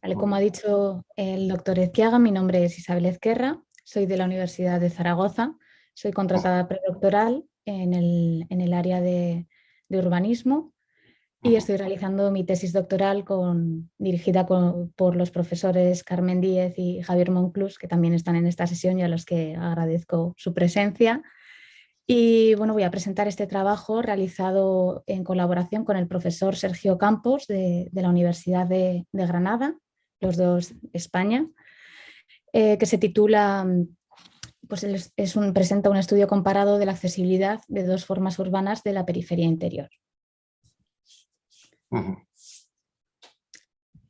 Vale, como ha dicho el doctor Ezquiaga, mi nombre es Isabel Ezquerra, soy de la Universidad de Zaragoza, soy contratada predoctoral en el área de urbanismo y estoy realizando mi tesis doctoral dirigida por los profesores Carmen Díez y Javier Monclús, que también están en esta sesión y a los que agradezco su presencia. Y bueno, voy a presentar este trabajo realizado en colaboración con el profesor Sergio Campos de la Universidad de Granada, los dos España, que se titula, pues presenta un estudio comparado de la accesibilidad de dos formas urbanas de la periferia interior.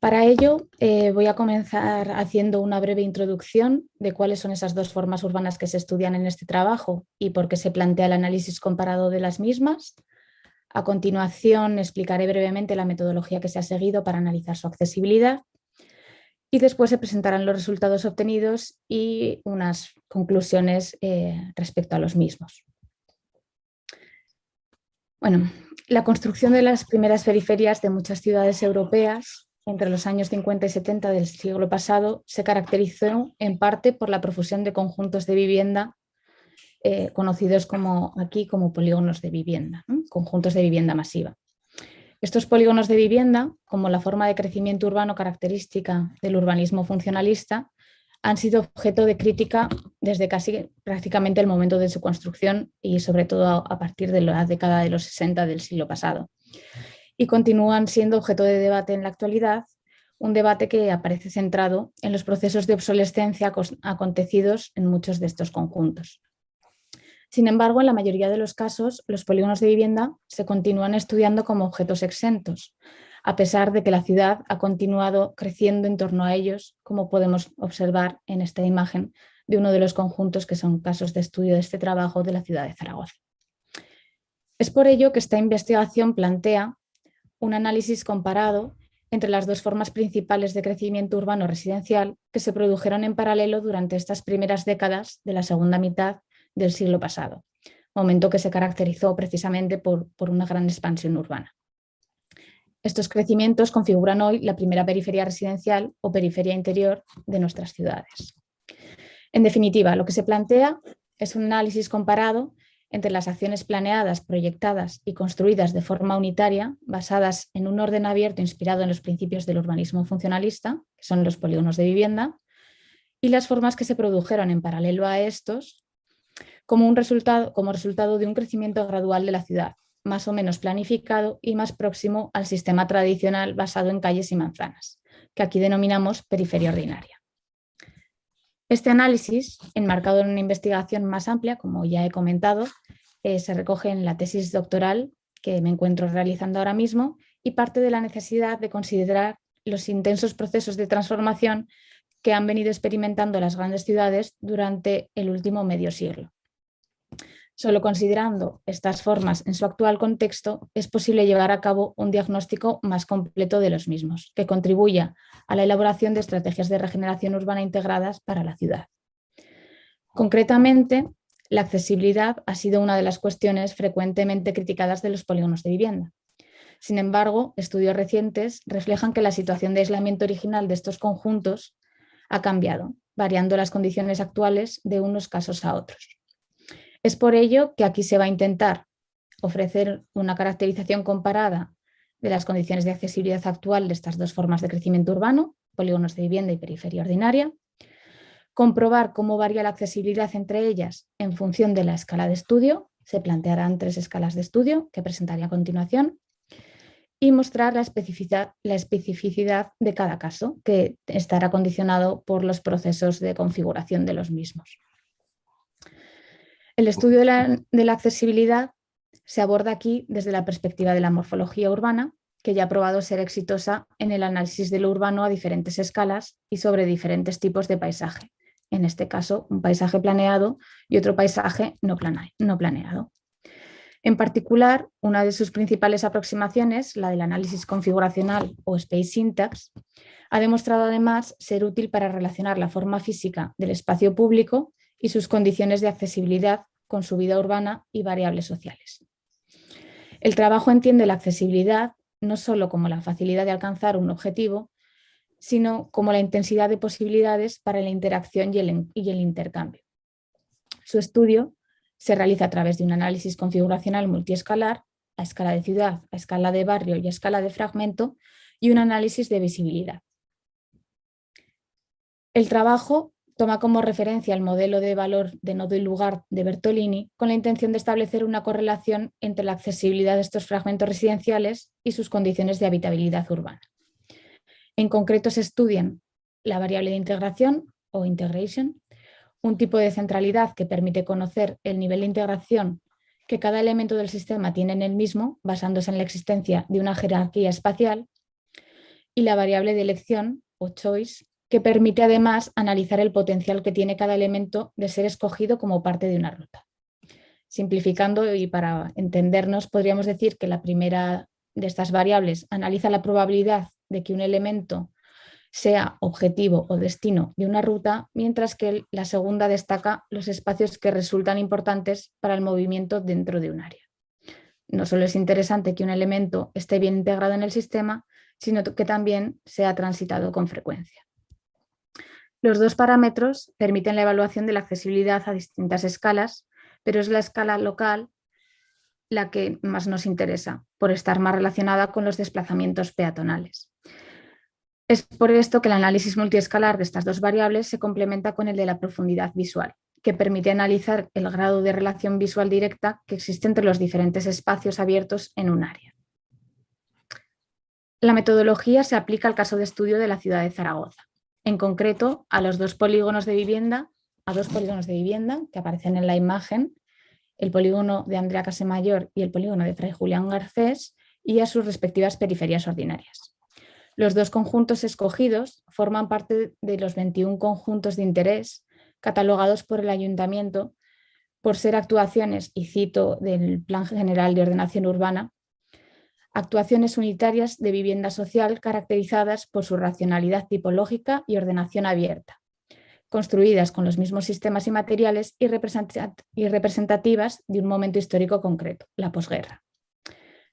Para ello voy a comenzar haciendo una breve introducción de cuáles son esas dos formas urbanas que se estudian en este trabajo y por qué se plantea el análisis comparado de las mismas. A continuación explicaré brevemente la metodología que se ha seguido para analizar su accesibilidad y después se presentarán los resultados obtenidos y unas conclusiones respecto a los mismos. Bueno, la construcción de las primeras periferias de muchas ciudades europeas entre los años 50 y 70 del siglo pasado se caracterizó en parte por la profusión de conjuntos de vivienda conocidos aquí como polígonos de vivienda, ¿no? Conjuntos de vivienda masiva. Estos polígonos de vivienda, como la forma de crecimiento urbano característica del urbanismo funcionalista, han sido objeto de crítica desde casi prácticamente el momento de su construcción y sobre todo a partir de la década de los 60 del siglo pasado. Y continúan siendo objeto de debate en la actualidad, un debate que aparece centrado en los procesos de obsolescencia acontecidos en muchos de estos conjuntos. Sin embargo, en la mayoría de los casos, los polígonos de vivienda se continúan estudiando como objetos exentos, a pesar de que la ciudad ha continuado creciendo en torno a ellos, como podemos observar en esta imagen de uno de los conjuntos que son casos de estudio de este trabajo de la ciudad de Zaragoza. Es por ello que esta investigación plantea un análisis comparado entre las dos formas principales de crecimiento urbano residencial que se produjeron en paralelo durante estas primeras décadas de la segunda mitad del siglo pasado, momento que se caracterizó precisamente por una gran expansión urbana. Estos crecimientos configuran hoy la primera periferia residencial o periferia interior de nuestras ciudades. En definitiva, lo que se plantea es un análisis comparado entre las acciones planeadas, proyectadas y construidas de forma unitaria, basadas en un orden abierto inspirado en los principios del urbanismo funcionalista, que son los polígonos de vivienda, y las formas que se produjeron en paralelo a estos como resultado de un crecimiento gradual de la ciudad, más o menos planificado y más próximo al sistema tradicional basado en calles y manzanas, que aquí denominamos periferia ordinaria. Este análisis, enmarcado en una investigación más amplia, como ya he comentado, se recoge en la tesis doctoral que me encuentro realizando ahora mismo y parte de la necesidad de considerar los intensos procesos de transformación que han venido experimentando las grandes ciudades durante el último medio siglo. Solo considerando estas formas en su actual contexto es posible llevar a cabo un diagnóstico más completo de los mismos, que contribuya a la elaboración de estrategias de regeneración urbana integradas para la ciudad. Concretamente, la accesibilidad ha sido una de las cuestiones frecuentemente criticadas de los polígonos de vivienda. Sin embargo, estudios recientes reflejan que la situación de aislamiento original de estos conjuntos ha cambiado, variando las condiciones actuales de unos casos a otros. Es por ello que aquí se va a intentar ofrecer una caracterización comparada de las condiciones de accesibilidad actual de estas dos formas de crecimiento urbano, polígonos de vivienda y periferia ordinaria, comprobar cómo varía la accesibilidad entre ellas en función de la escala de estudio, se plantearán 3 escalas de estudio que presentaré a continuación, y mostrar la especificidad de cada caso, que estará condicionado por los procesos de configuración de los mismos. El estudio de la accesibilidad se aborda aquí desde la perspectiva de la morfología urbana, que ya ha probado ser exitosa en el análisis de lo urbano a diferentes escalas y sobre diferentes tipos de paisaje. En este caso, un paisaje planeado y otro paisaje no planeado. En particular, una de sus principales aproximaciones, la del análisis configuracional o Space Syntax, ha demostrado además ser útil para relacionar la forma física del espacio público y sus condiciones de accesibilidad con su vida urbana y variables sociales. El trabajo entiende la accesibilidad no solo como la facilidad de alcanzar un objetivo, sino como la intensidad de posibilidades para la interacción y el intercambio. Su estudio se realiza a través de un análisis configuracional multiescalar, a escala de ciudad, a escala de barrio y a escala de fragmento, y un análisis de visibilidad. El trabajo toma como referencia el modelo de valor de nodo y lugar de Bertolini con la intención de establecer una correlación entre la accesibilidad de estos fragmentos residenciales y sus condiciones de habitabilidad urbana. En concreto se estudian la variable de integración o integration, un tipo de centralidad que permite conocer el nivel de integración que cada elemento del sistema tiene en el mismo, basándose en la existencia de una jerarquía espacial, y la variable de elección o choice, que permite además analizar el potencial que tiene cada elemento de ser escogido como parte de una ruta. Simplificando y para entendernos, podríamos decir que la primera de estas variables analiza la probabilidad de que un elemento sea objetivo o destino de una ruta, mientras que la segunda destaca los espacios que resultan importantes para el movimiento dentro de un área. No solo es interesante que un elemento esté bien integrado en el sistema, sino que también sea transitado con frecuencia. Los dos parámetros permiten la evaluación de la accesibilidad a distintas escalas, pero es la escala local la que más nos interesa, por estar más relacionada con los desplazamientos peatonales. Es por esto que el análisis multiescalar de estas dos variables se complementa con el de la profundidad visual, que permite analizar el grado de relación visual directa que existe entre los diferentes espacios abiertos en un área. La metodología se aplica al caso de estudio de la ciudad de Zaragoza, en concreto a dos polígonos de vivienda que aparecen en la imagen, el polígono de Andrea Casamayor y el polígono de Fray Julián Garcés, y a sus respectivas periferias ordinarias. Los dos conjuntos escogidos forman parte de los 21 conjuntos de interés catalogados por el Ayuntamiento por ser actuaciones, y cito del Plan General de Ordenación Urbana, actuaciones unitarias de vivienda social caracterizadas por su racionalidad tipológica y ordenación abierta, construidas con los mismos sistemas y materiales y representativas de un momento histórico concreto, la posguerra.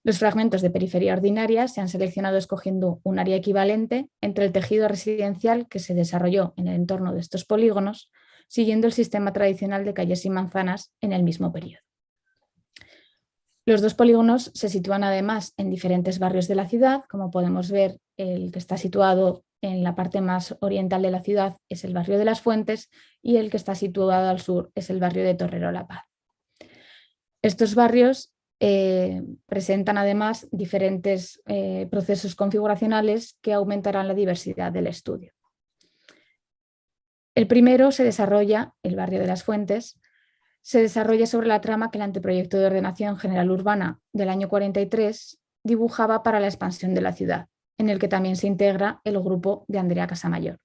Los fragmentos de periferia ordinaria se han seleccionado escogiendo un área equivalente entre el tejido residencial que se desarrolló en el entorno de estos polígonos, siguiendo el sistema tradicional de calles y manzanas en el mismo periodo. Los dos polígonos se sitúan además en diferentes barrios de la ciudad. Como podemos ver, el que está situado en la parte más oriental de la ciudad es el barrio de Las Fuentes y el que está situado al sur es el barrio de Torrero La Paz. Estos barrios presentan además diferentes procesos configuracionales que aumentarán la diversidad del estudio. El primero se desarrolla, el barrio de Las Fuentes, se desarrolla sobre la trama que el anteproyecto de ordenación general urbana del año 43 dibujaba para la expansión de la ciudad, en el que también se integra el grupo de Andrea Casamayor.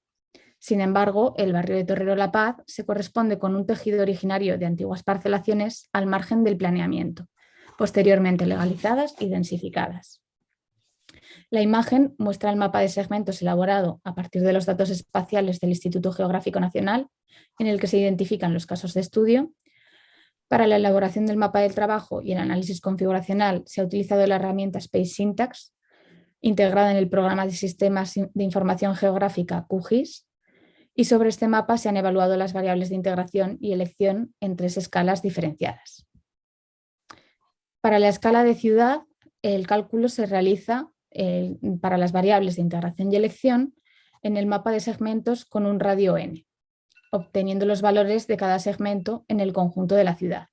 Sin embargo, el barrio de Torrero La Paz se corresponde con un tejido originario de antiguas parcelaciones al margen del planeamiento, posteriormente legalizadas y densificadas. La imagen muestra el mapa de segmentos elaborado a partir de los datos espaciales del Instituto Geográfico Nacional, en el que se identifican los casos de estudio. Para la elaboración del mapa del trabajo y el análisis configuracional se ha utilizado la herramienta Space Syntax, integrada en el programa de sistemas de información geográfica QGIS, y sobre este mapa se han evaluado las variables de integración y elección en 3 escalas diferenciadas. Para la escala de ciudad, el cálculo se realiza para las variables de integración y elección en el mapa de segmentos con un radio n, obteniendo los valores de cada segmento en el conjunto de la ciudad.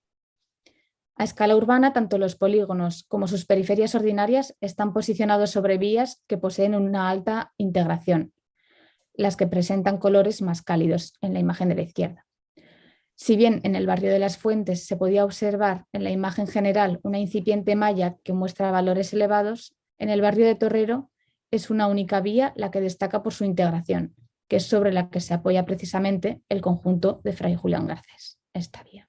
A escala urbana, tanto los polígonos como sus periferias ordinarias están posicionados sobre vías que poseen una alta integración, las que presentan colores más cálidos en la imagen de la izquierda. Si bien en el barrio de Las Fuentes se podía observar en la imagen general una incipiente malla que muestra valores elevados, en el barrio de Torrero es una única vía la que destaca por su integración, que es sobre la que se apoya precisamente el conjunto de Fray Julián Garcés, esta vía.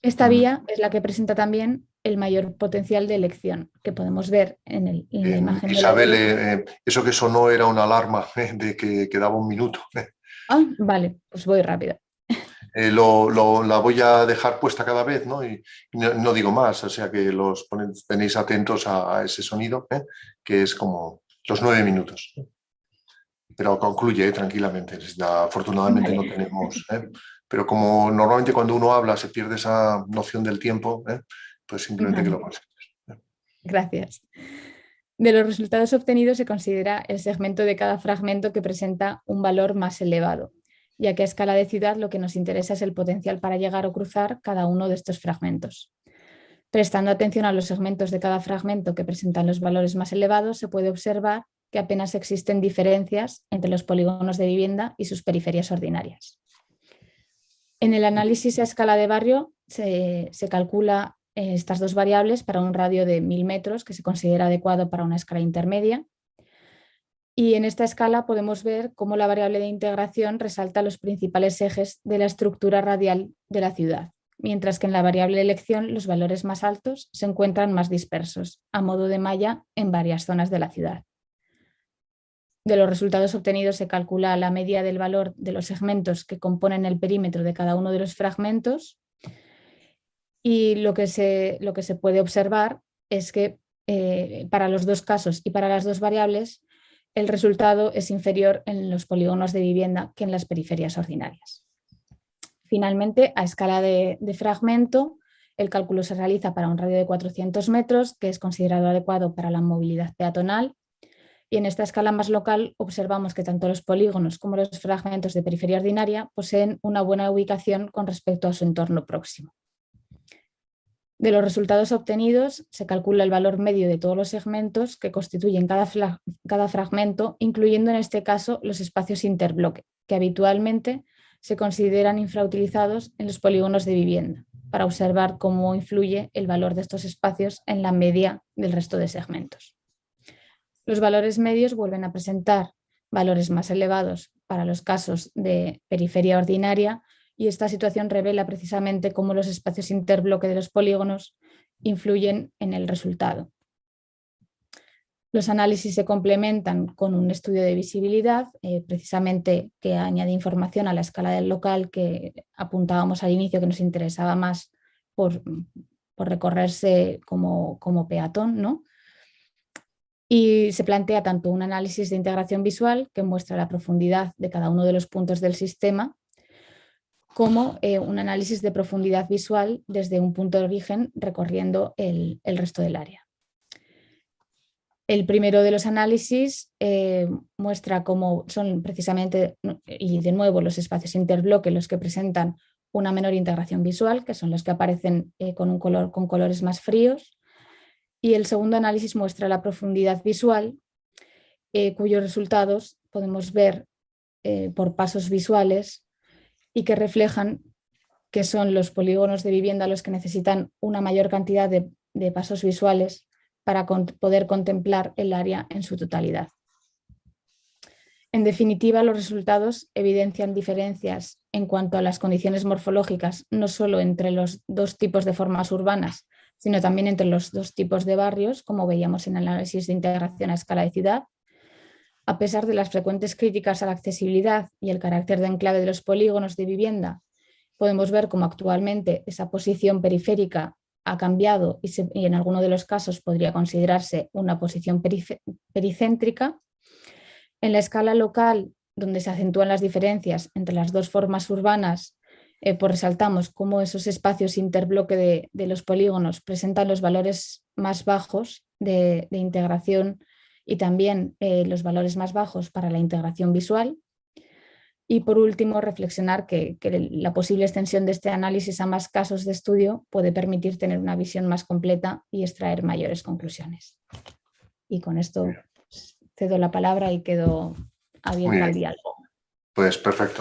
Esta vía es la que presenta también el mayor potencial de elección, que podemos ver en la imagen. Isabel, eso que sonó era una alarma de que quedaba un minuto. Ah, vale, pues voy rápido. La voy a dejar puesta cada vez, ¿no? Y no digo más, o sea que tenéis atentos a ese sonido, que es como los 9 minutos. Pero concluye tranquilamente. Afortunadamente Vale. no tenemos... Pero como normalmente cuando uno habla se pierde esa noción del tiempo, pues simplemente que lo Vale. pases. Gracias. De los resultados obtenidos se considera el segmento de cada fragmento que presenta un valor más elevado, ya que a escala de ciudad lo que nos interesa es el potencial para llegar o cruzar cada uno de estos fragmentos. Prestando atención a los segmentos de cada fragmento que presentan los valores más elevados, se puede observar que apenas existen diferencias entre los polígonos de vivienda y sus periferias ordinarias. En el análisis a escala de barrio se calcula estas dos variables para un radio de 1000 metros que se considera adecuado para una escala intermedia. Y en esta escala podemos ver cómo la variable de integración resalta los principales ejes de la estructura radial de la ciudad, mientras que en la variable de elección los valores más altos se encuentran más dispersos, a modo de malla en varias zonas de la ciudad. De los resultados obtenidos se calcula la media del valor de los segmentos que componen el perímetro de cada uno de los fragmentos y lo que se puede observar es que para los dos casos y para las dos variables el resultado es inferior en los polígonos de vivienda que en las periferias ordinarias. Finalmente, a escala de fragmento, el cálculo se realiza para un radio de 400 metros, que es considerado adecuado para la movilidad peatonal. Y en esta escala más local observamos que tanto los polígonos como los fragmentos de periferia ordinaria poseen una buena ubicación con respecto a su entorno próximo. De los resultados obtenidos se calcula el valor medio de todos los segmentos que constituyen cada fragmento, incluyendo en este caso los espacios interbloque, que habitualmente se consideran infrautilizados en los polígonos de vivienda, para observar cómo influye el valor de estos espacios en la media del resto de segmentos. Los valores medios vuelven a presentar valores más elevados para los casos de periferia ordinaria y esta situación revela precisamente cómo los espacios interbloque de los polígonos influyen en el resultado. Los análisis se complementan con un estudio de visibilidad, precisamente que añade información a la escala del local que apuntábamos al inicio, que nos interesaba más por recorrerse como peatón, ¿no? Y se plantea tanto un análisis de integración visual que muestra la profundidad de cada uno de los puntos del sistema, como un análisis de profundidad visual desde un punto de origen recorriendo el resto del área. El primero de los análisis muestra cómo son precisamente, y de nuevo, los espacios interbloque los que presentan una menor integración visual, que son los que aparecen con colores más fríos. Y el segundo análisis muestra la profundidad visual, cuyos resultados podemos ver por pasos visuales y que reflejan que son los polígonos de vivienda los que necesitan una mayor cantidad de pasos visuales para poder contemplar el área en su totalidad. En definitiva, los resultados evidencian diferencias en cuanto a las condiciones morfológicas, no solo entre los dos tipos de formas urbanas, sino también entre los dos tipos de barrios, como veíamos en el análisis de integración a escala de ciudad. A pesar de las frecuentes críticas a la accesibilidad y el carácter de enclave de los polígonos de vivienda, podemos ver cómo actualmente esa posición periférica ha cambiado y en alguno de los casos podría considerarse una posición pericéntrica. En la escala local, donde se acentúan las diferencias entre las dos formas urbanas, pues resaltamos cómo esos espacios interbloque de los polígonos presentan los valores más bajos de integración y también los valores más bajos para la integración visual. Y por último, reflexionar que la posible extensión de este análisis a más casos de estudio puede permitir tener una visión más completa y extraer mayores conclusiones. Y con esto cedo la palabra y quedo abierta al diálogo. Pues perfecto.